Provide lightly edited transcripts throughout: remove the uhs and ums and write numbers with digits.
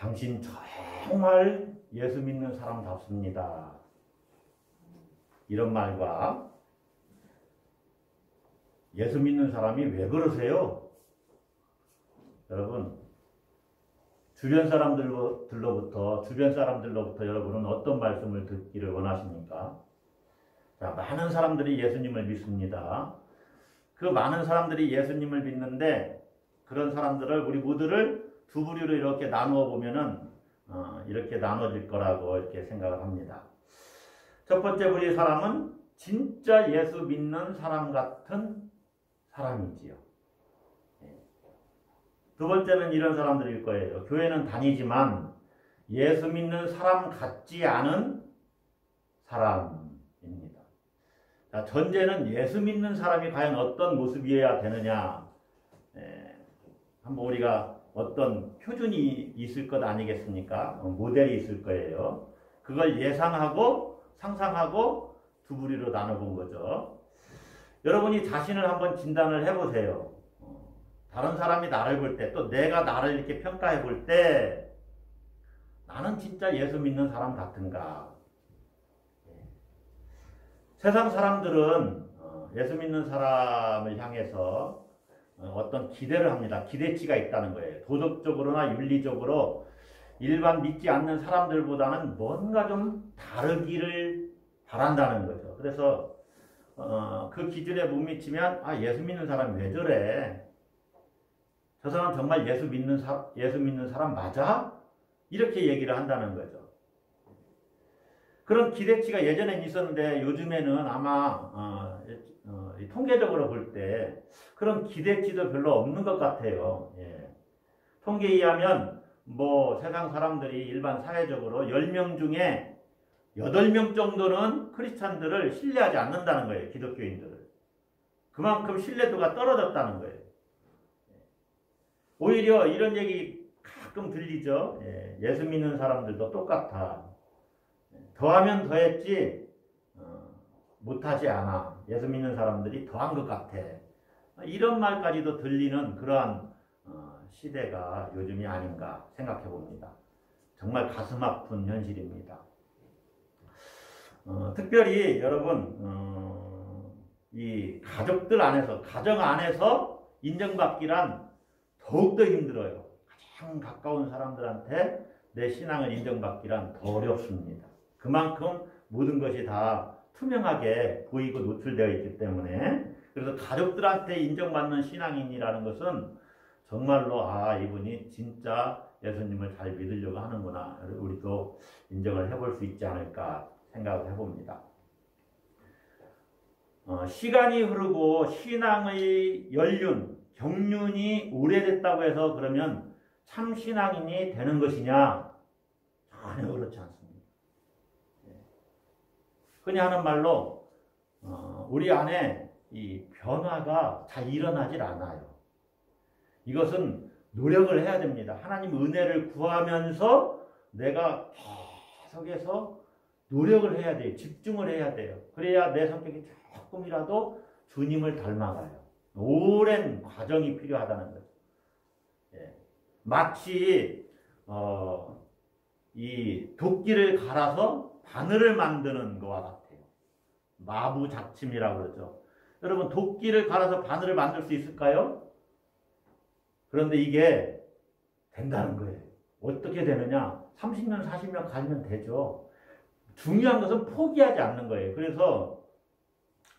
당신 정말 예수 믿는 사람답습니다. 이런 말과 예수 믿는 사람이 왜 그러세요? 여러분, 주변 사람들로부터 여러분은 어떤 말씀을 듣기를 원하십니까? 자, 많은 사람들이 예수님을 믿습니다. 그 많은 사람들이 예수님을 믿는데 그런 사람들을 우리 모두를 두 부류로 이렇게 나누어 보면은 이렇게 나눠질 거라고 이렇게 생각을 합니다. 첫 번째 부류의 사람은 진짜 예수 믿는 사람 같은 사람이지요. 두 번째는 이런 사람들일 거예요. 교회는 다니지만 예수 믿는 사람 같지 않은 사람입니다. 자, 전제는 예수 믿는 사람이 과연 어떤 모습이어야 되느냐. 한번 우리가 어떤 표준이 있을 것 아니겠습니까? 모델이 있을 거예요. 그걸 예상하고 상상하고 두 부류로 나눠본 거죠. 여러분이 자신을 한번 진단을 해보세요. 다른 사람이 나를 볼 때, 또 내가 나를 이렇게 평가해 볼 때, 나는 진짜 예수 믿는 사람 같은가? 세상 사람들은 예수 믿는 사람을 향해서 어떤 기대를 합니다. 기대치가 있다는 거예요. 도덕적으로나 윤리적으로 일반 믿지 않는 사람들보다는 뭔가 좀 다르기를 바란다는 거죠. 그래서 그 기준에 못 미치면 예수 믿는 사람이 왜 저래? 저 사람 정말 예수 믿는 사람 맞아? 이렇게 얘기를 한다는 거죠. 그런 기대치가 예전엔 있었는데 요즘에는 아마 통계적으로 볼 때 그런 기대치도 별로 없는 것 같아요. 예. 통계에 의하면 세상 사람들이 일반 사회적으로 10명 중에 8명 정도는 크리스찬들을 신뢰하지 않는다는 거예요. 기독교인들을. 그만큼 신뢰도가 떨어졌다는 거예요. 오히려 이런 얘기 가끔 들리죠. 예수 믿는 사람들도 똑같아. 더하면 더했지 못하지 않아. 예수 믿는 사람들이 더한 것 같아. 이런 말까지도 들리는 그러한 시대가 요즘이 아닌가 생각해 봅니다. 정말 가슴 아픈 현실입니다. 특별히 여러분 이 가족들 안에서 가정 안에서 인정받기란 더욱더 힘들어요. 가장 가까운 사람들한테 내 신앙을 인정받기란 더 어렵습니다. 그만큼 모든 것이 다 투명하게 보이고 노출되어 있기 때문에 그래서 가족들한테 인정받는 신앙인이라는 것은 정말로 이분이 진짜 예수님을 잘 믿으려고 하는구나. 우리도 인정을 해볼 수 있지 않을까 생각을 해봅니다. 시간이 흐르고 신앙의 경륜이 오래됐다고 해서 그러면 참 신앙인이 되는 것이냐? 전혀 그렇지 않습니다. 흔히 하는 말로 우리 안에 이 변화가 잘 일어나질 않아요. 이것은 노력을 해야 됩니다. 하나님 은혜를 구하면서 내가 계속해서 노력을 해야 돼요. 집중을 해야 돼요. 그래야 내 성격이 조금이라도 주님을 닮아가요. 오랜 과정이 필요하다는 거죠. 마치 이 도끼를 갈아서 바늘을 만드는 것과 같아요. 마부작침이라고 그러죠. 여러분, 도끼를 갈아서 바늘을 만들 수 있을까요? 그런데 이게 된다는 거예요. 어떻게 되느냐? 30년, 40년 가면 되죠. 중요한 것은 포기하지 않는 거예요. 그래서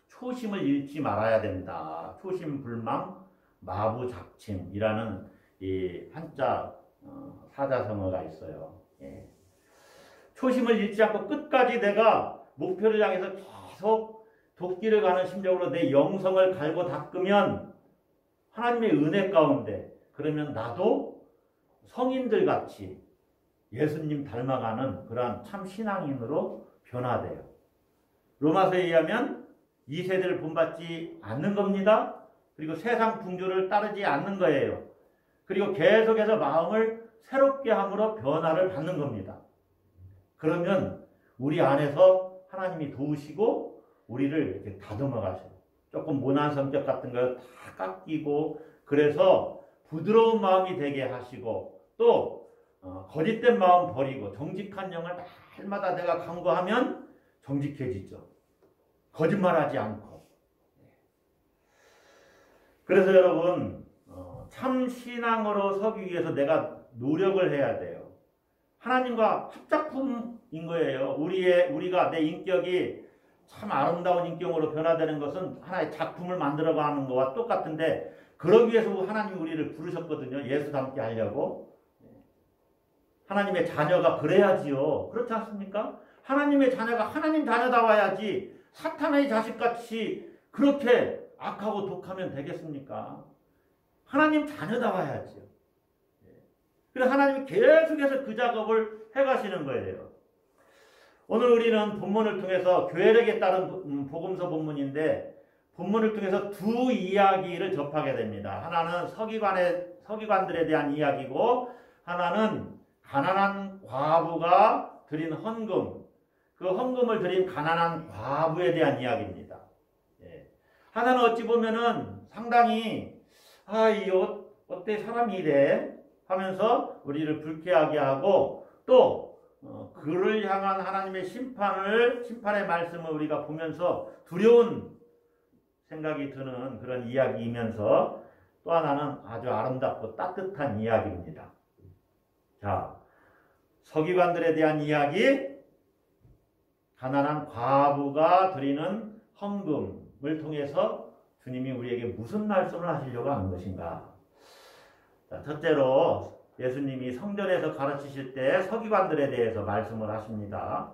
초심을 잃지 말아야 된다. 초심불망 마부작침이라는 이 한자 사자성어가 있어요. 초심을 잃지 않고 끝까지 내가 목표를 향해서 계속 도끼를 가는 심정으로 내 영성을 갈고 닦으면 하나님의 은혜 가운데 그러면 나도 성인들 같이 예수님 닮아가는 그러한 참 신앙인으로 변화돼요. 로마서에 의하면 이 세대를 본받지 않는 겁니다. 그리고 세상 풍조를 따르지 않는 거예요. 그리고 계속해서 마음을 새롭게 함으로 변화를 받는 겁니다. 그러면 우리 안에서 하나님이 도우시고 우리를 이렇게 다듬어 가셔요. 조금 모난 성격 같은 걸 다 깎이고 그래서 부드러운 마음이 되게 하시고 또 거짓된 마음 버리고 정직한 영을 날마다 내가 강구하면 정직해지죠. 거짓말하지 않고. 그래서 여러분 참 신앙으로 서기 위해서 내가 노력을 해야 돼요. 하나님과 합작품인 거예요. 우리가 내 인격이 참 아름다운 인격으로 변화되는 것은 하나의 작품을 만들어가는 것과 똑같은데 그러기 위해서 하나님이 우리를 부르셨거든요. 예수 닮게 하려고. 하나님의 자녀가 그래야지요. 그렇지 않습니까? 하나님의 자녀가 하나님 자녀다워야지 사탄의 자식같이 그렇게 악하고 독하면 되겠습니까? 하나님 자녀다워야지요. 그래서 하나님이 계속해서 그 작업을 해가시는 거예요. 오늘 우리는 본문을 통해서 교회력에 따른 복음서 본문인데 본문을 통해서 두 이야기를 접하게 됩니다. 하나는 서기관들에 대한 이야기고 하나는 가난한 과부가 드린 헌금, 그 헌금을 드린 가난한 과부에 대한 이야기입니다. 하나는 어찌 보면은 상당히 이 어때 사람이 이래 하면서 우리를 불쾌하게 하고 또 그를 향한 하나님의 심판의 말씀을 우리가 보면서 두려운 생각이 드는 그런 이야기이면서 또 하나는 아주 아름답고 따뜻한 이야기입니다. 자, 서기관들에 대한 이야기, 가난한 과부가 드리는 헌금을 통해서 주님이 우리에게 무슨 말씀을 하시려고 하는 것인가? 자, 첫째로 예수님이 성전에서 가르치실 때 서기관들에 대해서 말씀을 하십니다.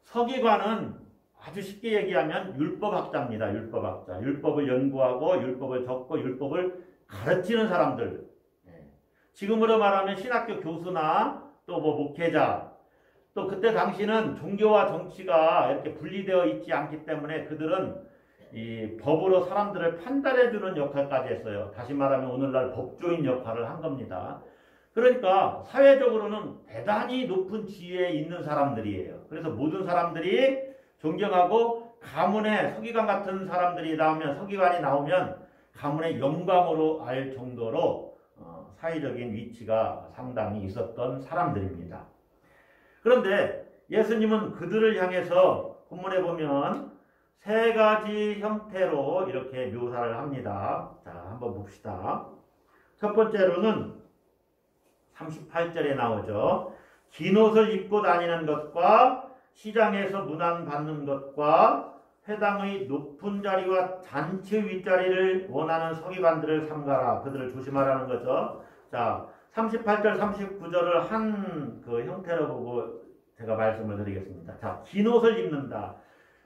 서기관은 아주 쉽게 얘기하면 율법학자입니다. 율법학자. 율법을 연구하고 율법을 적고 율법을 가르치는 사람들. 지금으로 말하면 신학교 교수나 또 목회자. 또 그때 당시는 종교와 정치가 이렇게 분리되어 있지 않기 때문에 그들은 이 법으로 사람들을 판단해주는 역할까지 했어요. 다시 말하면 오늘날 법조인 역할을 한 겁니다. 그러니까 사회적으로는 대단히 높은 지위에 있는 사람들이에요. 그래서 모든 사람들이 존경하고 가문의 서기관 같은 사람들이 나오면 서기관이 나오면 가문의 영광으로 알 정도로 사회적인 위치가 상당히 있었던 사람들입니다. 그런데 예수님은 그들을 향해서 본문에 보면 세 가지 형태로 이렇게 묘사를 합니다. 자, 한번 봅시다. 첫 번째로는 38절에 나오죠. 긴 옷을 입고 다니는 것과 시장에서 문안받는 것과 회당의 높은 자리와 잔치 윗자리를 원하는 서기관들을 삼가라. 그들을 조심하라는 거죠. 자, 38절, 39절을 한 그 형태로 보고 제가 말씀을 드리겠습니다. 자, 긴 옷을 입는다.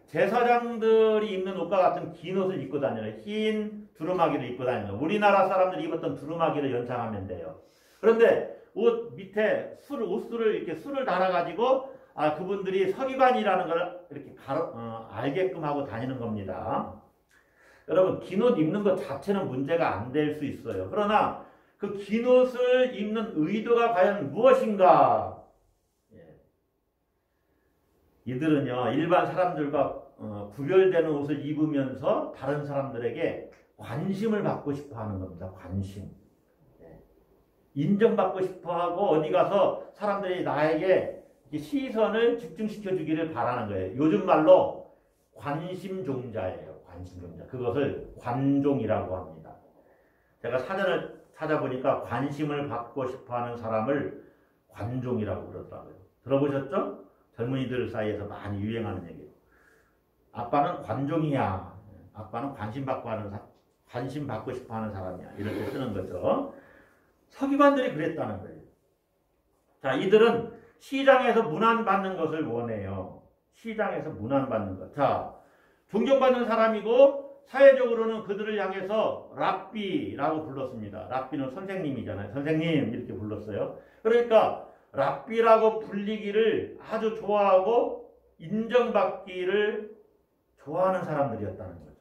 제사장들이 입는 옷과 같은 긴 옷을 입고 다니는 흰 두루마기를 입고 다니는 우리나라 사람들이 입었던 두루마기를 연상하면 돼요. 그런데 옷 밑에 옷술을 이렇게 술을 달아가지고 그분들이 서기관이라는 걸 이렇게 알게끔 하고 다니는 겁니다. 여러분, 긴 옷 입는 것 자체는 문제가 안 될 수 있어요. 그러나 그 긴 옷을 입는 의도가 과연 무엇인가? 이들은요, 일반 사람들과 구별되는 옷을 입으면서 다른 사람들에게 관심을 받고 싶어 하는 겁니다. 관심. 인정받고 싶어 하고 어디 가서 사람들이 나에게 시선을 집중시켜 주기를 바라는 거예요. 요즘 말로 관심종자예요. 관심종자. 그것을 관종이라고 합니다. 제가 사전을 찾아보니까 관심을 받고 싶어 하는 사람을 관종이라고 그러더라고요. 들어보셨죠? 젊은이들 사이에서 많이 유행하는 얘기예요. 아빠는 관종이야. 아빠는 관심 받고 싶어 하는 사람이야. 이렇게 쓰는 거죠. 서기관들이 그랬다는 거예요. 자, 이들은 시장에서 문안받는 것을 원해요. 시장에서 문안받는 것. 자, 존경받는 사람이고 사회적으로는 그들을 향해서 랍비라고 불렀습니다. 랍비는 선생님이잖아요. 선생님 이렇게 불렀어요. 그러니까 랍비라고 불리기를 아주 좋아하고 인정받기를 좋아하는 사람들이었다는 거죠.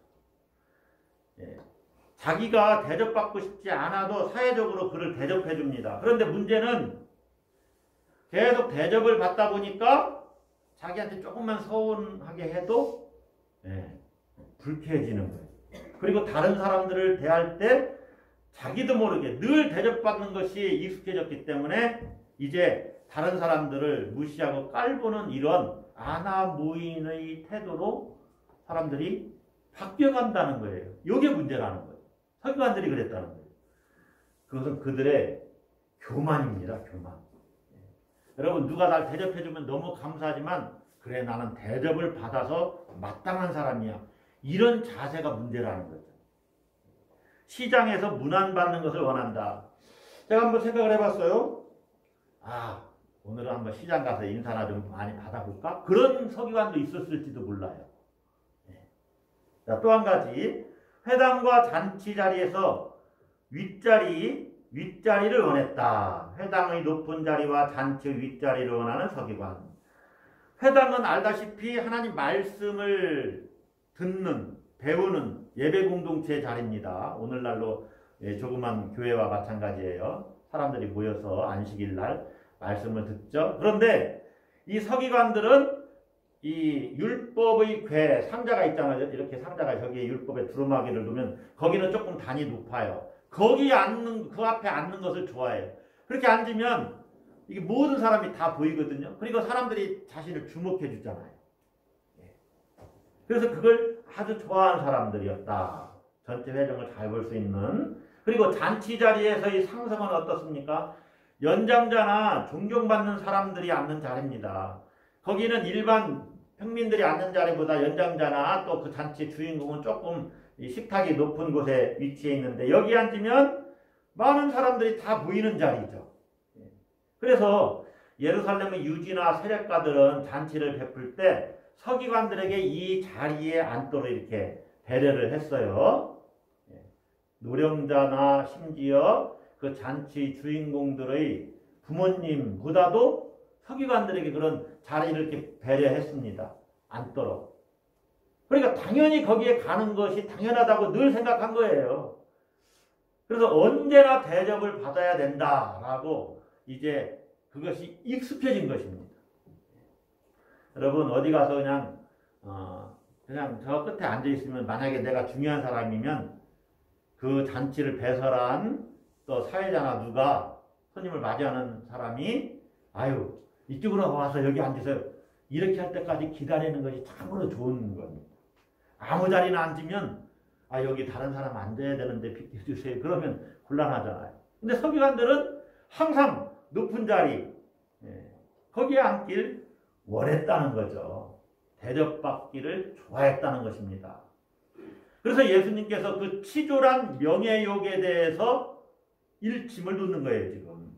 자기가 대접받고 싶지 않아도 사회적으로 그를 대접해 줍니다. 그런데 문제는 계속 대접을 받다 보니까 자기한테 조금만 서운하게 해도 불쾌해지는 거예요. 그리고 다른 사람들을 대할 때 자기도 모르게 늘 대접받는 것이 익숙해졌기 때문에 이제 다른 사람들을 무시하고 깔보는 이런 아나무인의 태도로 사람들이 바뀌어간다는 거예요. 이게 문제라는 거예요. 서기관들이 그랬다는 거예요. 그것은 그들의 교만입니다. 교만. 여러분 누가 날 대접해주면 너무 감사하지만 그래 나는 대접을 받아서 마땅한 사람이야. 이런 자세가 문제라는 거죠. 시장에서 문안받는 것을 원한다. 제가 한번 생각을 해봤어요. 오늘은 한번 시장 가서 인사나 좀 많이 받아볼까? 그런 서기관도 있었을지도 몰라요. 자, 또 한 가지. 회당과 잔치 자리에서 윗자리를 원했다. 회당의 높은 자리와 잔치의 윗자리를 원하는 서기관. 회당은 알다시피 하나님 말씀을 듣는, 배우는 예배 공동체의 자리입니다. 오늘날로 조그만 교회와 마찬가지예요. 사람들이 모여서 안식일 날 말씀을 듣죠. 그런데 이 서기관들은 이 율법의 궤, 상자가 있잖아요. 이렇게 상자가 저기에 율법의 두루마기를 놓으면 거기는 조금 단이 높아요. 그 앞에 앉는 것을 좋아해요. 그렇게 앉으면 이게 모든 사람이 다 보이거든요. 그리고 사람들이 자신을 주목해 주잖아요. 그래서 그걸 아주 좋아하는 사람들이었다. 전체 회정을 잘 볼 수 있는. 그리고 잔치 자리에서의 상성은 어떻습니까? 연장자나 존경받는 사람들이 앉는 자리입니다. 거기는 일반 평민들이 앉는 자리보다 연장자나 또 그 잔치 주인공은 조금 식탁이 높은 곳에 위치해 있는데 여기 앉으면 많은 사람들이 다 보이는 자리죠. 그래서 예루살렘의 유지나 세력가들은 잔치를 베풀 때 서기관들에게 이 자리에 앉도록 이렇게 배려를 했어요. 노령자나 심지어 그 잔치 주인공들의 부모님보다도 서기관들에게 그런 자리를 이렇게 배려했습니다. 앉도록. 그러니까 당연히 거기에 가는 것이 당연하다고 늘 생각한 거예요. 그래서 언제나 대접을 받아야 된다라고 이제 그것이 익숙해진 것입니다. 여러분 어디 가서 그냥 저 끝에 앉아 있으면 만약에 내가 중요한 사람이면 그 잔치를 배설한 또 사회자나 누가 손님을 맞이하는 사람이 이쪽으로 와서 여기 앉으세요. 이렇게 할 때까지 기다리는 것이 참으로 좋은 겁니다. 아무 자리나 앉으면 여기 다른 사람 앉아야 되는데 비켜주세요. 그러면 곤란하잖아요. 근데 서기관들은 항상 높은 자리 거기에 앉길 원했다는 거죠. 대접받기를 좋아했다는 것입니다. 그래서 예수님께서 그 치졸한 명예욕에 대해서 일침을 놓는 거예요, 지금.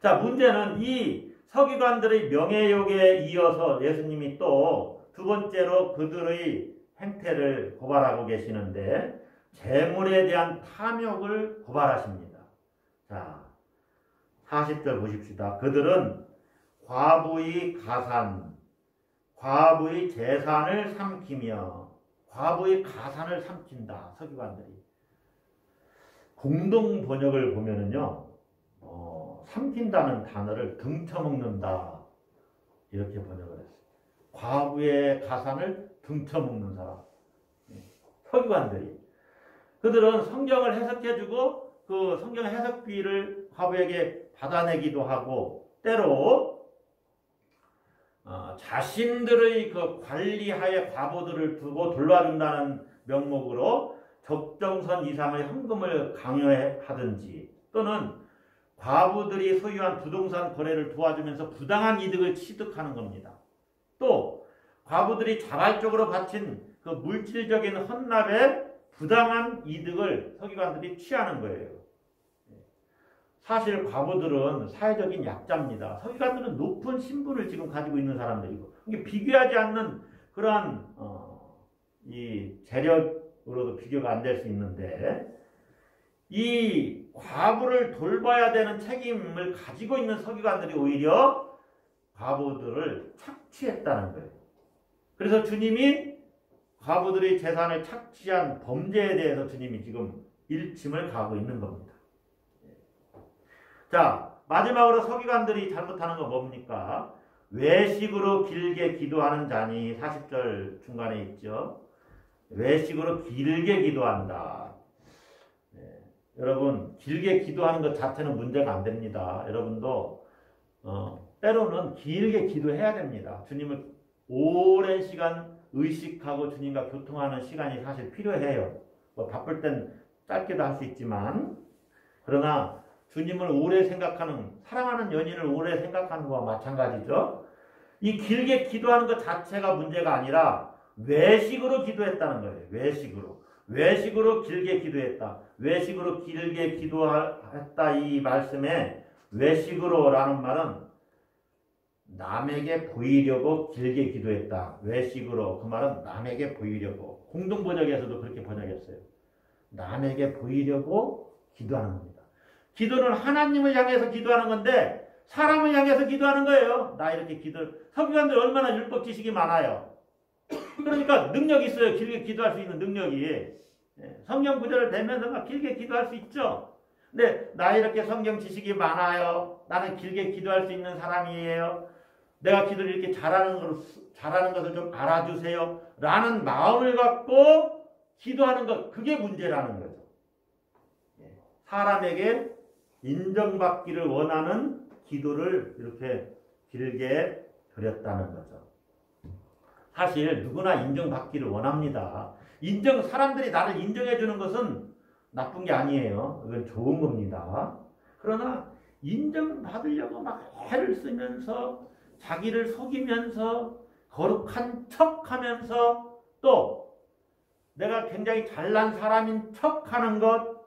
자, 문제는 이 서기관들의 명예욕에 이어서 예수님이 또 두 번째로 그들의 행태를 고발하고 계시는데 재물에 대한 탐욕을 고발하십니다. 자, 40절 보십시다. 그들은 과부의 가산, 과부의 재산을 삼키며 과부의 가산을 삼킨다. 서기관들이. 공동 번역을 보면은요. 삼킨다는 단어를 등쳐먹는다. 이렇게 번역을 했어요. 과부의 가산을 등쳐먹는 사람. 서기관들이. 그들은 성경을 해석해주고 그 성경 해석비를 과부에게 받아내기도 하고 때로 자신들의 그 관리하에 과부들을 두고 돌봐준다는 명목으로 적정선 이상의 헌금을 강요하든지 또는 과부들이 소유한 부동산 거래를 도와주면서 부당한 이득을 취득하는 겁니다. 또 과부들이 자발적으로 바친 그 물질적인 헌납에 부당한 이득을 서기관들이 취하는 거예요. 사실 과부들은 사회적인 약자입니다. 서기관들은 높은 신분을 지금 가지고 있는 사람들이고 이게 비교하지 않는 그러한 이 재력으로도 비교가 안 될 수 있는데 이 과부를 돌봐야 되는 책임을 가지고 있는 서기관들이 오히려 과부들을 착취했다는 거예요. 그래서 주님이 과부들의 재산을 착취한 범죄에 대해서 주님이 지금 일침을 가하고 있는 겁니다. 자, 마지막으로 서기관들이 잘못하는 건 뭡니까? 외식으로 길게 기도하는 자니 40절 중간에 있죠. 외식으로 길게 기도한다. 여러분 길게 기도하는 것 자체는 문제가 안 됩니다. 여러분도 때로는 길게 기도해야 됩니다. 주님을 오랜 시간 의식하고 주님과 교통하는 시간이 사실 필요해요. 뭐 바쁠 땐 짧게도 할 수 있지만, 그러나 주님을 오래 생각하는, 사랑하는 연인을 오래 생각하는 것과 마찬가지죠. 이 길게 기도하는 것 자체가 문제가 아니라 외식으로 기도했다는 거예요. 외식으로 길게 기도했다. 외식으로 길게 기도했다. 이 말씀에 외식으로라는 말은 남에게 보이려고 길게 기도했다. 외식으로, 그 말은 남에게 보이려고. 공동번역에서도 그렇게 번역했어요. 남에게 보이려고 기도하는 겁니다. 기도는 하나님을 향해서 기도하는 건데 사람을 향해서 기도하는 거예요. 나 이렇게 서기관들 얼마나 율법 지식이 많아요. 그러니까 능력이 있어요. 길게 기도할 수 있는 능력이. 성경 구절을 대면서 막 길게 기도할 수 있죠. 근데 나 이렇게 성경 지식이 많아요. 나는 길게 기도할 수 있는 사람이에요. 내가 기도를 이렇게 잘하는 것을 좀 알아주세요. 라는 마음을 갖고 기도하는 것, 그게 문제라는 거죠. 사람에게 인정받기를 원하는 기도를 이렇게 길게 드렸다는 거죠. 사실 누구나 인정받기를 원합니다. 사람들이 나를 인정해 주는 것은 나쁜 게 아니에요. 이건 좋은 겁니다. 그러나 인정받으려고 막 애를 쓰면서 자기를 속이면서 거룩한 척하면서 또 내가 굉장히 잘난 사람인 척하는 것,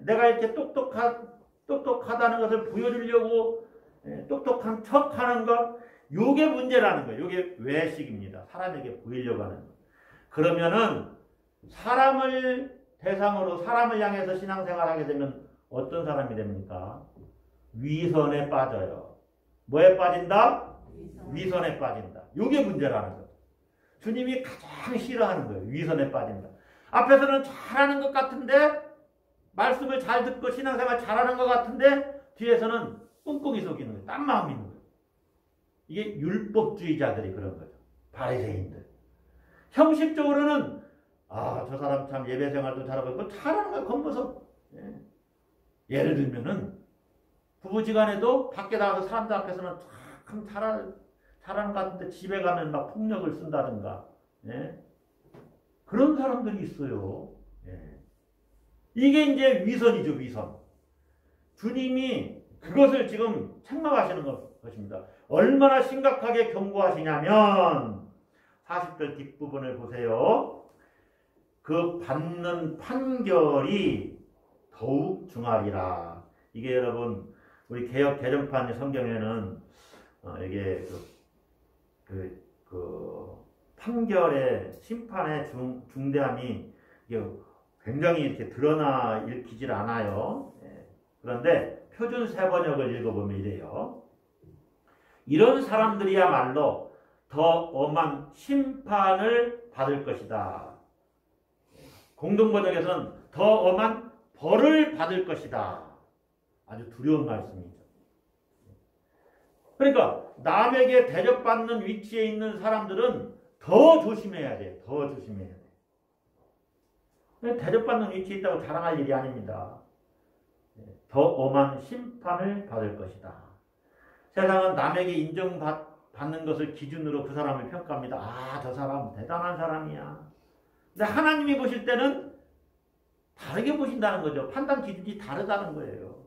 내가 이렇게 똑똑하다는 것을 보여주려고 똑똑한 척하는 것, 요게 문제라는 거예요. 요게 외식입니다. 사람에게 보이려고 하는 것. 그러면은 사람을 대상으로 사람을 향해서 신앙생활하게 되면 어떤 사람이 됩니까? 위선에 빠져요. 뭐에 빠진다? 위선에 빠진다. 요게 문제라는 거죠. 주님이 가장 싫어하는 거예요. 위선에 빠진다. 앞에서는 잘하는 것 같은데, 말씀을 잘 듣고 신앙생활 잘하는 것 같은데 뒤에서는 꿍꿍이 속이는 거예요. 딴 마음이 있는 거예요. 이게 율법주의자들이 그런 거죠. 바리새인들. 형식적으로는 저 사람 참 예배생활도 잘하고 있고 잘하는 거예요. 겉모습. 예를 들면은 부부지간에도 밖에 나가서 사람들 앞에서는 참 잘하는 것 같은데 집에 가면 막 폭력을 쓴다든가. 그런 사람들이 있어요. 이게 이제 위선이죠, 위선. 주님이 그것을 지금 책망하시는 것입니다. 얼마나 심각하게 경고하시냐면 40절 뒷부분을 보세요. 그 받는 판결이 더욱 중하리라. 이게 여러분 우리 개역 개정판 성경에는 이게 그 판결의 심판의 중대함이 이게 굉장히 이렇게 드러나 읽히질 않아요. 그런데 표준 세번역을 읽어보면 이래요. 이런 사람들이야말로 더 엄한 심판을 받을 것이다. 공동번역에서는 더 엄한 벌을 받을 것이다. 아주 두려운 말씀이죠. 그러니까 남에게 대접받는 위치에 있는 사람들은 더 조심해야 돼요. 더 조심해야 돼요. 대접받는 위치에 있다고 자랑할 일이 아닙니다. 더 엄한 심판을 받을 것이다. 세상은 남에게 인정받는 것을 기준으로 그 사람을 평가합니다. 저 사람 대단한 사람이야. 근데 하나님이 보실 때는 다르게 보신다는 거죠. 판단 기준이 다르다는 거예요.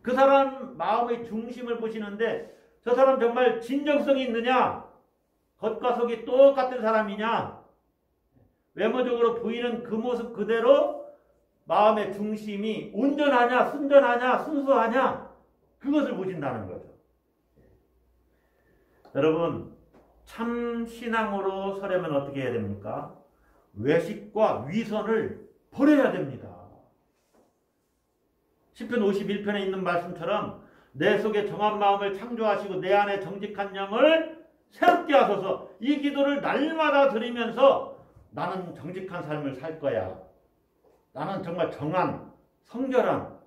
그 사람 마음의 중심을 보시는데 저 사람 정말 진정성이 있느냐? 겉과 속이 똑같은 사람이냐? 외모적으로 보이는 그 모습 그대로 마음의 중심이 온전하냐, 순전하냐, 순수하냐? 그것을 보신다는 거죠. 여러분, 참 신앙으로 서려면 어떻게 해야 됩니까? 외식과 위선을 버려야 됩니다. 시편 51편에 있는 말씀처럼 내 속에 정한 마음을 창조하시고 내 안에 정직한 영을 새롭게 하소서. 이 기도를 날마다 드리면서 나는 정직한 삶을 살 거야. 나는 정말 정한, 성결한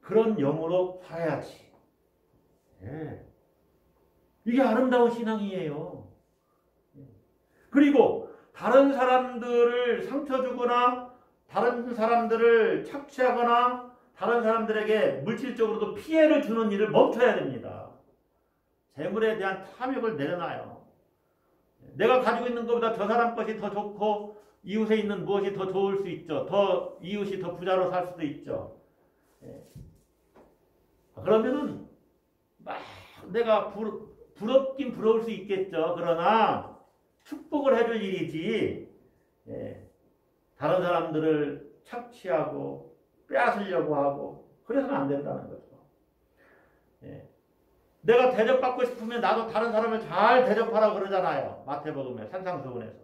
그런 영으로 살아야지. 이게 아름다운 신앙이에요. 그리고 다른 사람들을 상처 주거나 다른 사람들을 착취하거나 다른 사람들에게 물질적으로도 피해를 주는 일을 멈춰야 됩니다. 재물에 대한 탐욕을 내려놔요. 내가 가지고 있는 것보다 저 사람 것이 더 좋고 이웃에 있는 무엇이 더 좋을 수 있죠. 더 이웃이 더 부자로 살 수도 있죠. 그러면은 막 내가 부럽긴 부러울 수 있겠죠. 그러나 축복을 해줄 일이지 다른 사람들을 착취하고 빼앗으려고 하고 그래서는 안 된다는 거죠. 내가 대접받고 싶으면 나도 다른 사람을 잘 대접하라고 그러잖아요. 마태복음에 산상수훈에서.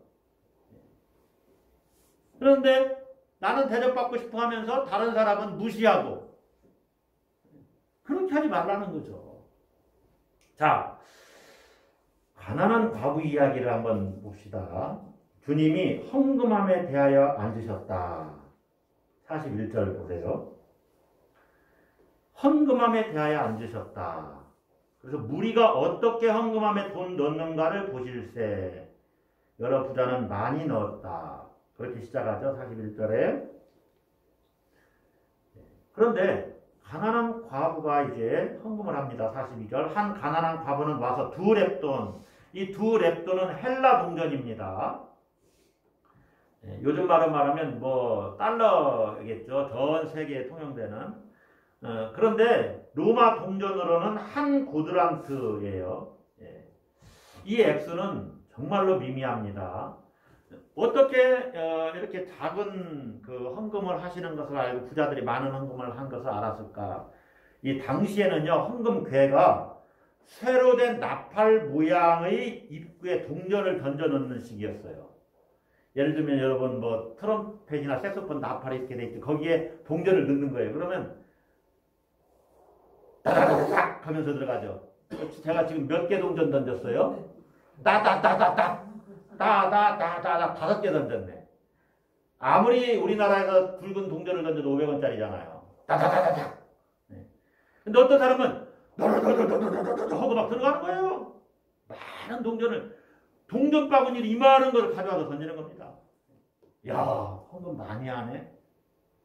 그런데 나는 대접받고 싶어 하면서 다른 사람은 무시하고 그렇게 하지 말라는 거죠. 자, 가난한 과부 이야기를 한번 봅시다. 주님이 헌금함에 대하여 앉으셨다. 41절 보세요. 헌금함에 대하여 앉으셨다. 그래서 무리가 어떻게 헌금함에 돈 넣는가를 보실세. 여러 부자는 많이 넣었다. 그렇게 시작하죠. 41절에. 그런데 가난한 과부가 이제 헌금을 합니다. 42절. 한 가난한 과부는 와서 두 렙돈. 이 두 렙돈은 헬라 동전입니다. 요즘 말로 말하면 뭐 달러겠죠. 전 세계에 통용되는. 그런데 로마 동전으로는 한 고드란트예요. 이 액수는 정말로 미미합니다. 어떻게 이렇게 작은 그 헌금을 하시는 것을 알고 부자들이 많은 헌금을 한 것을 알았을까? 이 당시에는요, 헌금괴가 쇠로 된 나팔 모양의 입구에 동전을 던져 넣는 식이었어요. 예를 들면 여러분 뭐 트럼펫이나 색소폰 나팔이 이렇게 돼 있죠. 거기에 동전을 넣는 거예요. 그러면 따다다닥 하면서 들어가죠. 제가 지금 몇 개 동전 던졌어요? 따다다다닥 따다다다닥 5개 던졌네. 아무리 우리나라에서 굵은 동전을 던져도 500원짜리잖아요. 따다다다닥. 근데 어떤 사람은 너너너너너너너너 하고 막 들어가는 거예요. 많은 동전을 동전 바구니를 이만한 걸 가져와서 던지는 겁니다. 야, 헌금 많이 하네.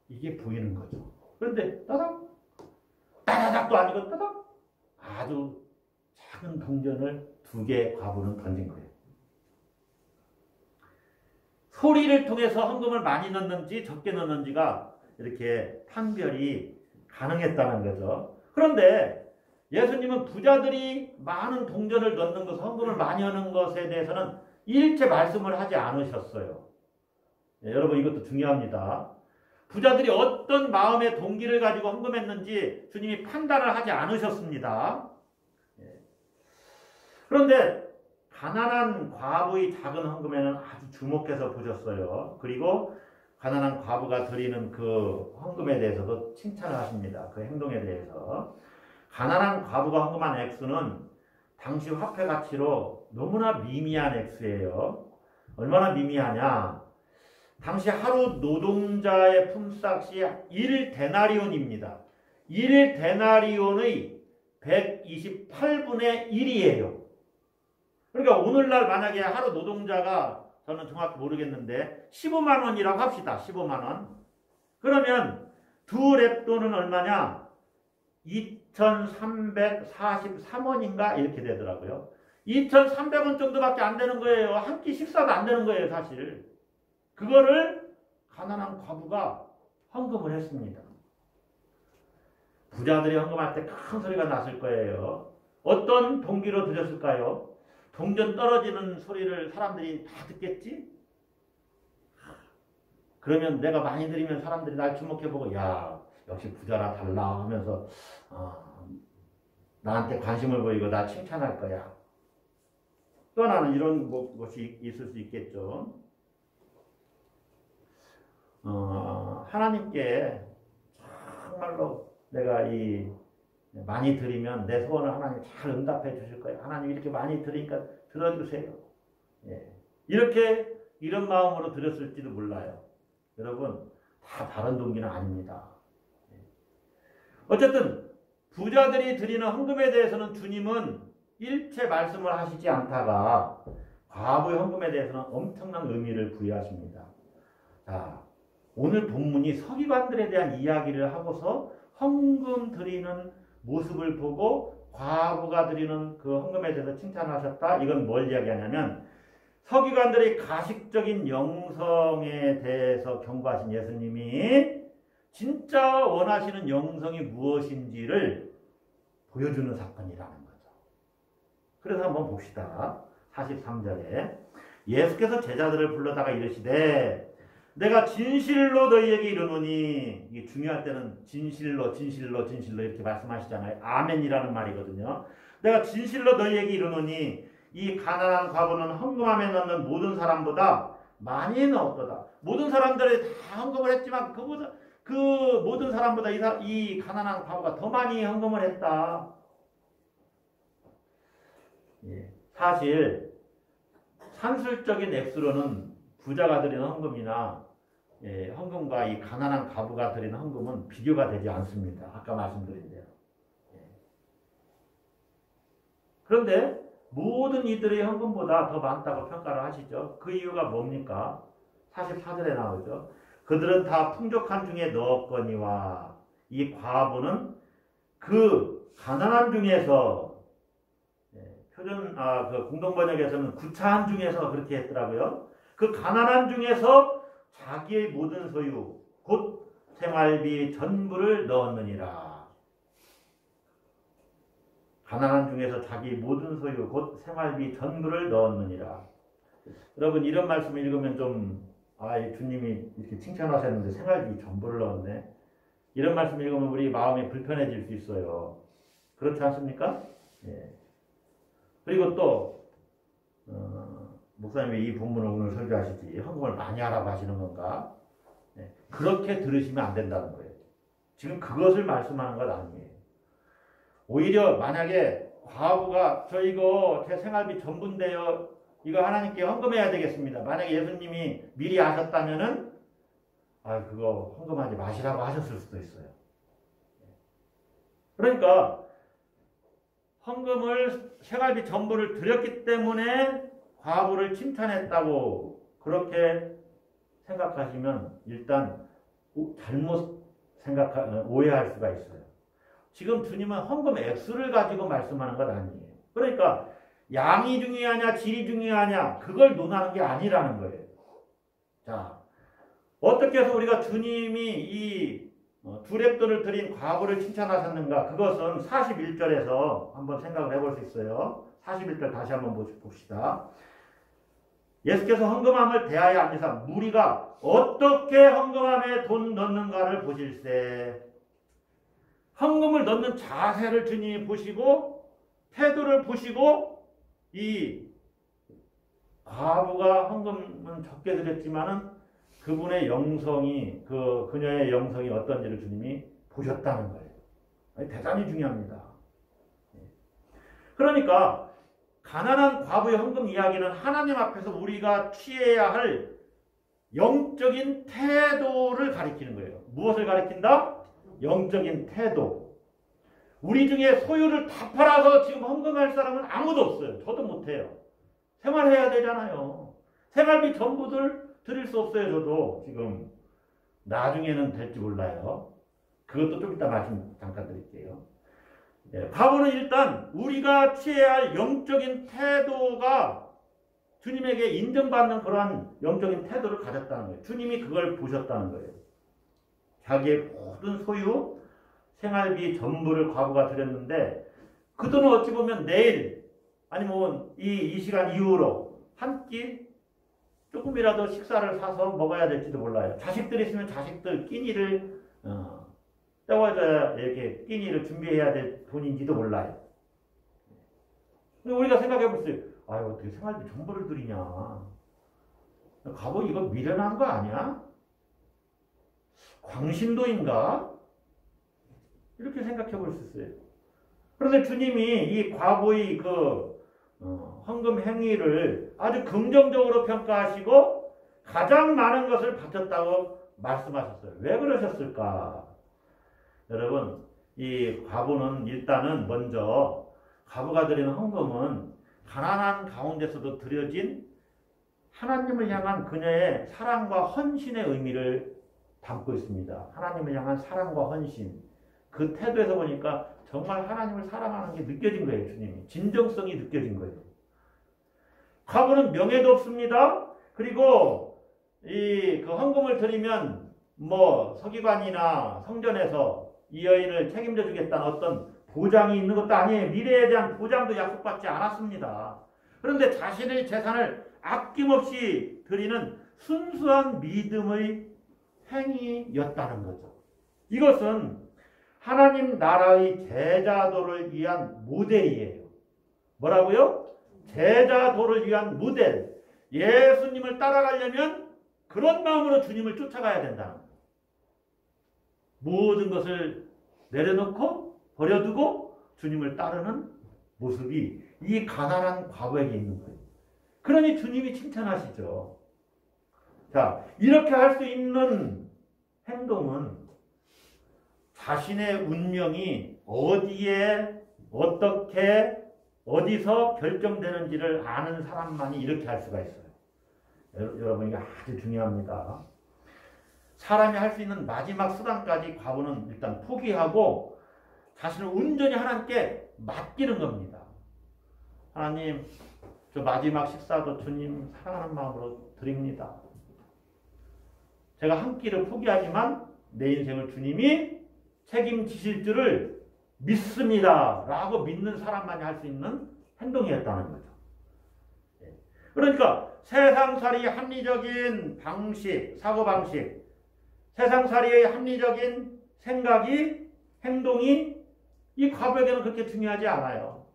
이게 보이는 거죠. 그런데 따닥 따다닥도 아니고 따닥 아주 작은 동전을 2개 과부는 던진 거예요. 소리를 통해서 헌금을 많이 넣는지 적게 넣는지가 이렇게 판별이 가능했다는 거죠. 그런데 예수님은 부자들이 많은 동전을 넣는 것, 헌금을 많이 하는 것에 대해서는 일체 말씀을 하지 않으셨어요. 여러분 이것도 중요합니다. 부자들이 어떤 마음의 동기를 가지고 헌금했는지 주님이 판단을 하지 않으셨습니다. 그런데 가난한 과부의 작은 헌금에는 아주 주목해서 보셨어요. 그리고 가난한 과부가 드리는 그 헌금에 대해서도 칭찬을 하십니다. 그 행동에 대해서. 가난한 과부가 헌금한 액수는 당시 화폐 가치로 너무나 미미한 액수예요. 얼마나 미미하냐. 당시 하루 노동자의 품삯이 1데나리온입니다. 1데나리온의 128분의 1이에요. 그러니까 오늘날 만약에 하루 노동자가 저는 정확히 모르겠는데 15만 원이라고 합시다. 15만 원. 그러면 두 렙돈은 얼마냐? 2,343원인가 이렇게 되더라고요. 2,300원 정도밖에 안 되는 거예요. 한 끼 식사도 안 되는 거예요, 사실. 그거를 가난한 과부가 헌금을 했습니다. 부자들이 헌금할 때 큰 소리가 났을 거예요. 어떤 동기로 드렸을까요? 동전 떨어지는 소리를 사람들이 다 듣겠지? 그러면 내가 많이 드리면 사람들이 날 주목해보고 야 역시 부자라 달라 하면서 나한테 관심을 보이고 나 칭찬할 거야. 또 하나는 이런 것이 있을 수 있겠죠. 하나님께 정말로 내가 많이 드리면 내 소원을 하나님 잘 응답해 주실 거예요. 하나님 이렇게 많이 드리니까 들어주세요. 이렇게 이런 마음으로 드렸을지도 몰라요. 여러분 다 다른 동기는 아닙니다. 어쨌든 부자들이 드리는 헌금에 대해서는 주님은 일체 말씀을 하시지 않다가 과부의 헌금에 대해서는 엄청난 의미를 부여하십니다. 자, 오늘 본문이 서기관들에 대한 이야기를 하고서 헌금 드리는 모습을 보고 과부가 드리는 그 헌금에 대해서 칭찬하셨다. 이건 뭘 이야기하냐면 서기관들의 가식적인 영성에 대해서 경고하신 예수님이 진짜 원하시는 영성이 무엇인지를 보여주는 사건이라는 거죠. 그래서 한번 봅시다. 43절에 예수께서 제자들을 불러다가 이르시되 내가 진실로 너희에게 이르노니, 이게 중요할 때는 진실로 이렇게 말씀하시잖아요. 아멘이라는 말이거든요. 내가 진실로 너희에게 이르노니 이 가난한 과부는 헌금함에 넣는 모든 사람보다 많이 넣었도다. 모든 사람들이 다 헌금을 했지만 그 모든 사람보다 이 가난한 과부가 더 많이 헌금을 했다. 예. 사실 산술적인 액수로는 부자가 드리는 헌금이나 헌금과 이 가난한 과부가 드리는 헌금은 비교가 되지 않습니다. 아까 말씀드린 대로. 그런데 모든 이들의 헌금보다 더 많다고 평가를 하시죠. 그 이유가 뭡니까? 44절에 나오죠. 그들은 다 풍족한 중에 넣었거니와 이 과부는 그 가난한 중에서 그 공동번역에서는 구차한 중에서 그렇게 했더라고요. 그 가난한 중에서 자기의 모든 소유 곧 생활비 전부를 넣었느니라. 가난한 중에서 자기 모든 소유 곧 생활비 전부를 넣었느니라. 여러분 이런 말씀 읽으면 좀 주님이 이렇게 칭찬하셨는데 생활비 전부를 넣었네. 이런 말씀 읽으면 우리 마음이 불편해질 수 있어요. 그렇지 않습니까? 예. 그리고 또 목사님이 이 본문을 오늘 설교하시지 헌금을 많이 하라고 하시는 건가? 예. 그렇게 들으시면 안 된다는 거예요. 지금 그것을 말씀하는 것 아니에요. 오히려 만약에 과부가 저 이거 제 생활비 전부인데요. 이거 하나님께 헌금해야 되겠습니다. 만약에 예수님이 미리 아셨다면은 그거 헌금하지 마시라고 하셨을 수도 있어요. 그러니까 헌금을 생활비 전부를 드렸기 때문에 과부를 칭찬했다고 그렇게 생각하시면 일단 잘못 오해할 수가 있어요. 지금 주님은 헌금 액수를 가지고 말씀하는 것 아니에요. 그러니까 양이 중요하냐 질이 중요하냐 그걸 논하는 게 아니라는 거예요. 자, 어떻게 해서 우리가 주님이 이 두렙돈을 드린 과부를 칭찬하셨는가? 그것은 41절에서 한번 생각을 해볼 수 있어요. 41절 다시 한번 봅시다. 예수께서 헌금함을 대하여 앉으사 무리가 어떻게 헌금함에 돈 넣는가를 보실세. 헌금을 넣는 자세를 주님이 보시고 태도를 보시고 이 과부가 헌금은 적게 드렸지만은 그분의 영성이 그녀의 영성이 어떤지를 주님이 보셨다는 거예요. 대단히 중요합니다. 그러니까 가난한 과부의 헌금 이야기는 하나님 앞에서 우리가 취해야 할 영적인 태도를 가리키는 거예요. 무엇을 가리킨다? 영적인 태도. 우리 중에 소유를 다 팔아서 지금 헌금할 사람은 아무도 없어요. 저도 못해요. 생활해야 되잖아요. 생활비 전부들 드릴 수 없어요. 저도 지금 나중에는 될지 몰라요. 그것도 좀 이따 말씀 잠깐 드릴게요. 과부는 일단 우리가 취해야 할 영적인 태도가 주님에게 인정받는 그러한 영적인 태도를 가졌다는 거예요. 주님이 그걸 보셨다는 거예요. 자기의 모든 소유, 생활비 전부를 과부가 드렸는데 그 돈은 어찌 보면 내일 아니면 이 시간 이후로 한 끼 조금이라도 식사를 사서 먹어야 될지도 몰라요. 자식들 있으면 자식들 끼니를 때워줘야 이렇게 끼니를 준비해야 될 돈인지도 몰라요. 근데 우리가 생각해 보세요. 어떻게 생활비 전부를 드리냐. 과부 이거 미련한 거 아니야? 광신도인가? 이렇게 생각해 볼 수 있어요. 그런데 주님이 이 과부의 헌금 행위를 아주 긍정적으로 평가하시고 가장 많은 것을 바쳤다고 말씀하셨어요. 왜 그러셨을까? 여러분, 이 과부는 일단은 먼저 과부가 드리는 헌금은 가난한 가운데서도 드려진 하나님을 향한 그녀의 사랑과 헌신의 의미를 담고 있습니다. 하나님을 향한 사랑과 헌신. 그 태도에서 보니까 정말 하나님을 사랑하는 게 느껴진 거예요. 주님이. 진정성이 느껴진 거예요. 과부는 명예도 없습니다. 그리고 그 헌금을 드리면 뭐 서기관이나 성전에서 이 여인을 책임져 주겠다는 어떤 보장이 있는 것도 아니에요. 미래에 대한 보장도 약속받지 않았습니다. 그런데 자신의 재산을 아낌없이 드리는 순수한 믿음의 행위였다는 거죠. 이것은 하나님 나라의 제자도를 위한 모델이에요. 뭐라고요? 제자도를 위한 모델. 예수님을 따라가려면 그런 마음으로 주님을 쫓아가야 된다는 거예요. 모든 것을 내려놓고 버려두고 주님을 따르는 모습이 이 가난한 과부에게 있는 거예요. 그러니 주님이 칭찬하시죠. 자, 이렇게 할 수 있는 행동은 자신의 운명이 어디에 어떻게 어디서 결정되는지를 아는 사람만이 이렇게 할 수가 있어요. 여러분 이게 아주 중요합니다. 사람이 할 수 있는 마지막 수단까지 과부는 일단 포기하고 자신을 온전히 하나님께 맡기는 겁니다. 하나님, 저 마지막 식사도 주님 사랑하는 마음으로 드립니다. 제가 한 끼를 포기하지만 내 인생을 주님이 책임지실 줄을 믿습니다. 라고 믿는 사람만이 할 수 있는 행동이었다는 거죠. 그러니까 세상살이의 합리적인 방식, 사고방식, 세상살이의 합리적인 생각이, 행동이 이 과부에게는 그렇게 중요하지 않아요.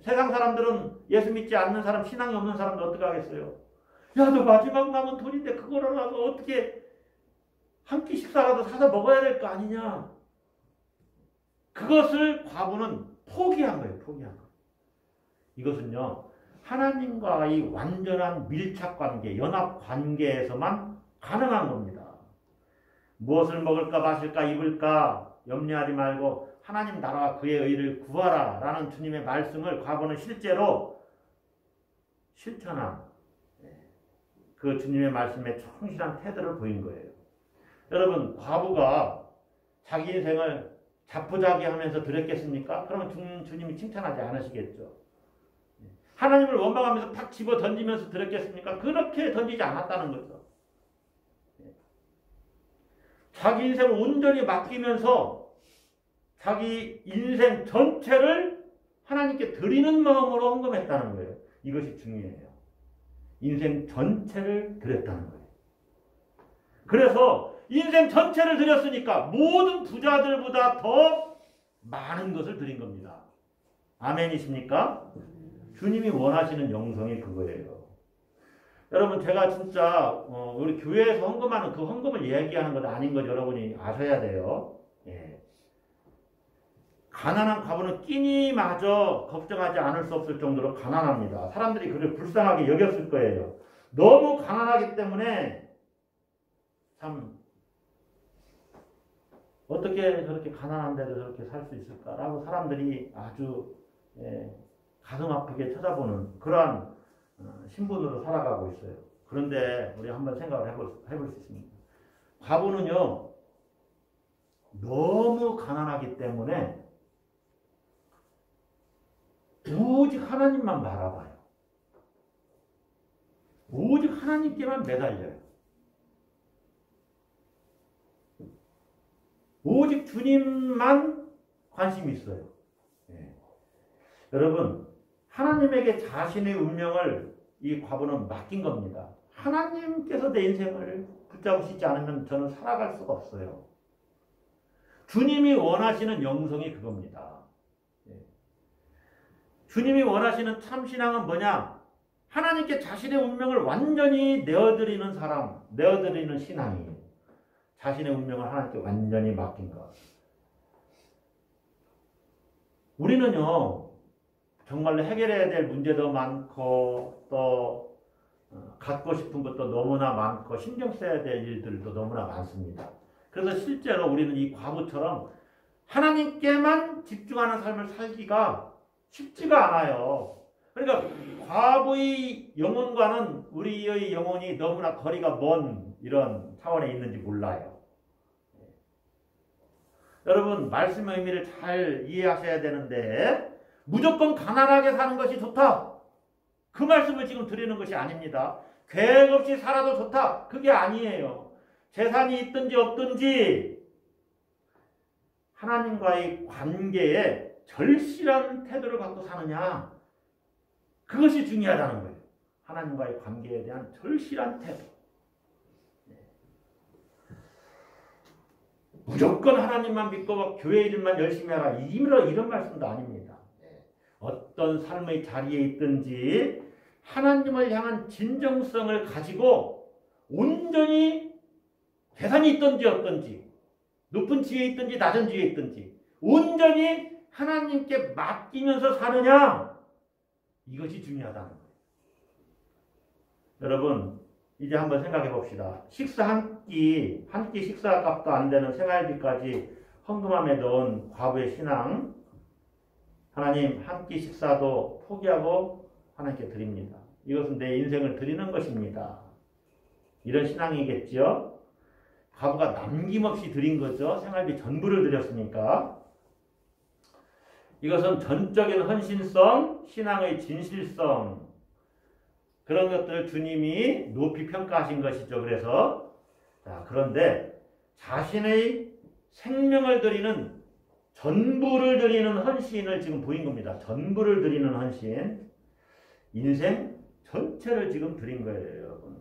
세상 사람들은 예수 믿지 않는 사람, 신앙이 없는 사람도 어떻게 하겠어요? 야, 너 마지막 남은 돈인데 그거라도 어떻게 한 끼 식사라도 사서 먹어야 될 거 아니냐? 그것을 과부는 포기한 거예요. 포기한 거예요. 이것은요, 하나님과의 완전한 밀착관계, 연합관계에서만 가능한 겁니다. 무엇을 먹을까 마실까 입을까 염려하지 말고 하나님 나라와 그의 의를 구하라 라는 주님의 말씀을 과부는 실제로 실천한 그 주님의 말씀에 충실한 태도를 보인 거예요. 여러분, 과부가 자기 인생을 자포자기하면서 드렸겠습니까? 그러면 주님이 칭찬하지 않으시겠죠. 하나님을 원망하면서 탁 집어 던지면서 드렸겠습니까? 그렇게 던지지 않았다는 거죠. 자기 인생을 온전히 맡기면서 자기 인생 전체를 하나님께 드리는 마음으로 헌금했다는 거예요. 이것이 중요해요. 인생 전체를 드렸다는 거예요. 그래서 인생 전체를 드렸으니까 모든 부자들보다 더 많은 것을 드린 겁니다. 아멘이십니까? 주님이 원하시는 영성이 그거예요. 여러분, 제가 진짜 우리 교회에서 헌금하는 그 헌금을 얘기하는 것 아닌 것 여러분이 아셔야 돼요. 예. 가난한 과부는 끼니마저 걱정하지 않을 수 없을 정도로 가난합니다. 사람들이 그를 불쌍하게 여겼을 거예요. 너무 가난하기 때문에 참 어떻게 저렇게 가난한데도 저렇게 살 수 있을까라고 사람들이 아주 가슴 아프게 쳐다보는 그러한 신분으로 살아가고 있어요. 그런데 우리 한번 생각을 해볼 수 있습니다. 과부는요, 너무 가난하기 때문에 오직 하나님만 바라봐요. 오직 하나님께만 매달려요. 오직 주님만 관심이 있어요. 예. 여러분, 하나님에게 자신의 운명을 이 과부는 맡긴 겁니다. 하나님께서 내 인생을 붙잡으시지 않으면 저는 살아갈 수가 없어요. 주님이 원하시는 영성이 그겁니다. 예. 주님이 원하시는 참신앙은 뭐냐? 하나님께 자신의 운명을 완전히 내어드리는 사람, 내어드리는 신앙이에요. 자신의 운명을 하나님께 완전히 맡긴 것. 우리는요, 정말로 해결해야 될 문제도 많고 또 갖고 싶은 것도 너무나 많고 신경 써야 될 일들도 너무나 많습니다. 그래서 실제로 우리는 이 과부처럼 하나님께만 집중하는 삶을 살기가 쉽지가 않아요. 그러니까 과부의 영혼과는 우리의 영혼이 너무나 거리가 먼 이런 차원에 있는지 몰라요. 여러분 말씀의 의미를 잘 이해하셔야 되는데 무조건 가난하게 사는 것이 좋다. 그 말씀을 지금 드리는 것이 아닙니다. 계획 없이 살아도 좋다. 그게 아니에요. 재산이 있든지 없든지 하나님과의 관계에 절실한 태도를 갖고 사느냐. 그것이 중요하다는 거예요. 하나님과의 관계에 대한 절실한 태도. 무조건 하나님만 믿고 교회 일만 열심히 하라. 이런 말씀도 아닙니다. 어떤 삶의 자리에 있든지 하나님을 향한 진정성을 가지고 온전히 재산이 있든지 없든지 높은 지위에 있든지 낮은 지위에 있든지 온전히 하나님께 맡기면서 사느냐. 이것이 중요하다는 거예요. 여러분 이제 한번 생각해 봅시다. 식사 한 끼 식사 값도 안 되는 생활비까지 헌금함에 넣은 과부의 신앙. 하나님 한 끼 식사도 포기하고 하나님께 드립니다. 이것은 내 인생을 드리는 것입니다. 이런 신앙이겠죠. 과부가 남김없이 드린 거죠. 생활비 전부를 드렸으니까. 이것은 전적인 헌신성, 신앙의 진실성, 그런 것들을 주님이 높이 평가하신 것이죠. 그래서 그런데 자신의 생명을 드리는 전부를 드리는 헌신을 지금 보인 겁니다. 전부를 드리는 헌신. 인생 전체를 지금 드린 거예요, 여러분.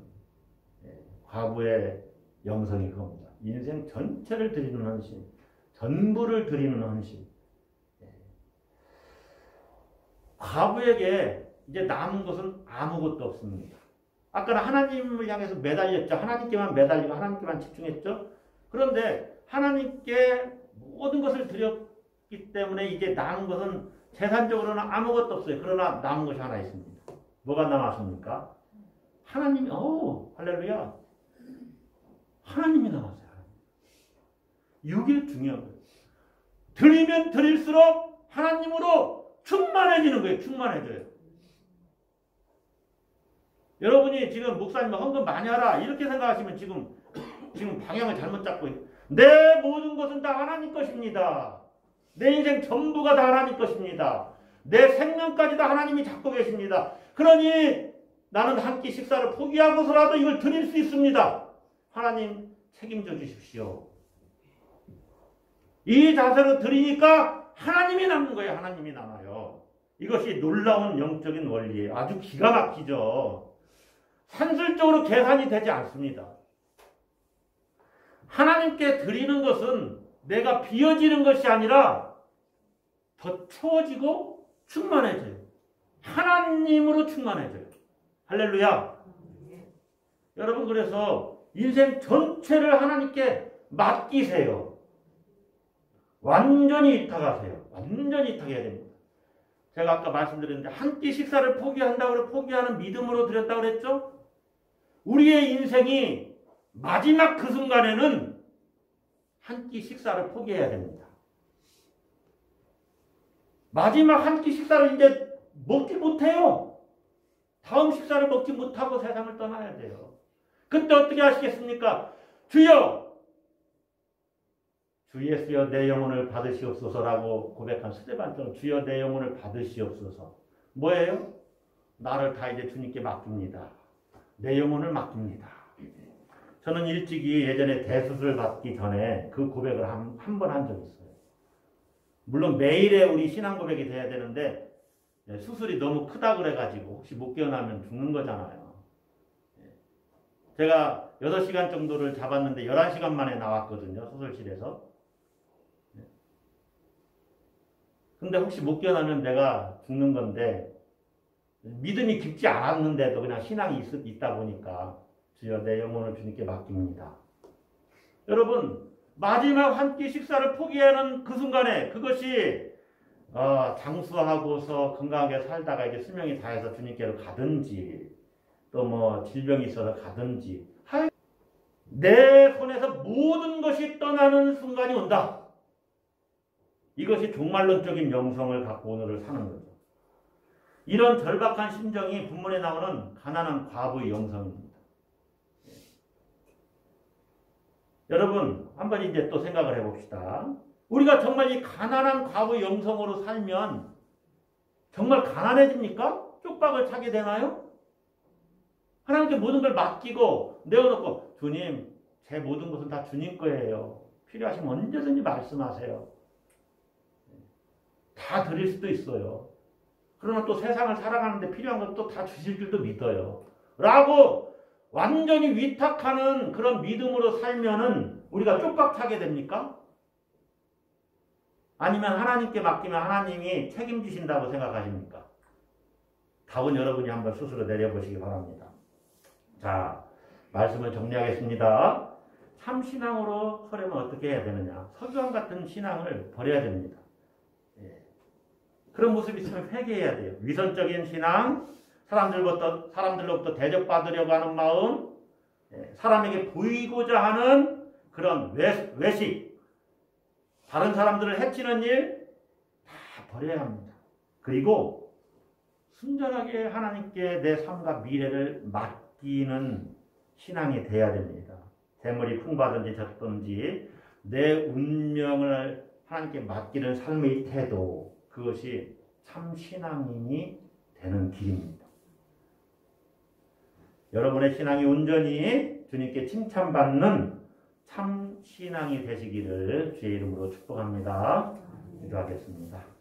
과부의 영성이 그겁니다. 인생 전체를 드리는 헌신. 전부를 드리는 헌신. 과부에게 이제 남은 것은 아무것도 없습니다. 아까는 하나님을 향해서 매달렸죠. 하나님께만 매달리고 하나님께만 집중했죠. 그런데 하나님께 모든 것을 드렸기 때문에 이제 남은 것은 재산적으로는 아무것도 없어요. 그러나 남은 것이 하나 있습니다. 뭐가 남았습니까? 하나님이, 할렐루야. 하나님이 남았어요. 이게 중요한 거예요. 드리면 드릴수록 하나님으로 충만해지는 거예요. 충만해져요. 여러분이 지금 목사님 헌금 많이 하라 이렇게 생각하시면 지금 방향을 잘못 잡고 있어요. 내 모든 것은 다 하나님 것입니다. 내 인생 전부가 다 하나님 것입니다. 내 생명까지 다 하나님이 잡고 계십니다. 그러니 나는 한 끼 식사를 포기하고서라도 이걸 드릴 수 있습니다. 하나님 책임져 주십시오. 이 자세로 드리니까 하나님이 남는 거예요. 하나님이 남아요. 이것이 놀라운 영적인 원리예요. 아주 기가 막히죠. 산술적으로 계산이 되지 않습니다. 하나님께 드리는 것은 내가 비어지는 것이 아니라 더 채워지고 충만해져요. 하나님으로 충만해져요. 할렐루야. 여러분 그래서 인생 전체를 하나님께 맡기세요. 완전히 이탁하세요. 완전히 이탁해야 됩니다. 제가 아까 말씀드렸는데 한 끼 식사를 포기한다고 포기하는 믿음으로 드렸다고 그랬죠? 우리의 인생이 마지막 그 순간에는 한 끼 식사를 포기해야 됩니다. 마지막 한 끼 식사를 이제 먹지 못해요. 다음 식사를 먹지 못하고 세상을 떠나야 돼요. 그때 어떻게 하시겠습니까? 주여! 주 예수여 내 영혼을 받으시옵소서라고 고백한 스데반처럼 주여 내 영혼을 받으시옵소서. 뭐예요? 나를 다 이제 주님께 맡깁니다. 내 영혼을 맡깁니다. 저는 일찍이 예전에 대수술 받기 전에 그 고백을 한 번 한 적이 있어요. 물론 매일의 우리 신앙 고백이 돼야 되는데 수술이 너무 크다 그래가지고 혹시 못 깨어나면 죽는 거잖아요. 제가 6시간 정도를 잡았는데 11시간 만에 나왔거든요. 수술실에서. 근데 혹시 못 깨어나면 내가 죽는 건데 믿음이 깊지 않았는데도 그냥 신앙이 있다 보니까 주여 내 영혼을 주님께 맡깁니다. 여러분 마지막 한 끼 식사를 포기하는 그 순간에 그것이 장수하고서 건강하게 살다가 이제 수명이 다해서 주님께로 가든지 또 뭐 질병이 있어서 가든지 내 손에서 모든 것이 떠나는 순간이 온다. 이것이 종말론적인 영성을 갖고 오늘을 사는 거죠. 이런 절박한 심정이 본문에 나오는 가난한 과부의 영성입니다. 여러분 한번 이제 또 생각을 해봅시다. 우리가 정말 이 가난한 과부의 영성으로 살면 정말 가난해집니까? 쪽박을 차게 되나요? 하나님께 모든 걸 맡기고 내어놓고 주님 제 모든 것은 다 주님 거예요. 필요하시면 언제든지 말씀하세요. 다 드릴 수도 있어요. 그러나 또 세상을 살아가는데 필요한 것도 다 주실 줄도 믿어요. 라고 완전히 위탁하는 그런 믿음으로 살면은 우리가 쪽박차게 됩니까? 아니면 하나님께 맡기면 하나님이 책임지신다고 생각하십니까? 답은 여러분이 한번 스스로 내려보시기 바랍니다. 자, 말씀을 정리하겠습니다. 참신앙으로 서려면 어떻게 해야 되느냐? 서기관 같은 신앙을 버려야 됩니다. 그런 모습이 있으면 회개해야 돼요. 위선적인 신앙, 사람들로부터 대접받으려고 하는 마음, 사람에게 보이고자 하는 그런 외식, 다른 사람들을 해치는 일 다 버려야 합니다. 그리고 순전하게 하나님께 내 삶과 미래를 맡기는 신앙이 돼야 됩니다. 재물이 풍부하든지 적든지 내 운명을 하나님께 맡기는 삶의 태도, 그것이 참 신앙인이 되는 길입니다. 여러분의 신앙이 온전히 주님께 칭찬받는 참 신앙이 되시기를 주의 이름으로 축복합니다. 기도하겠습니다.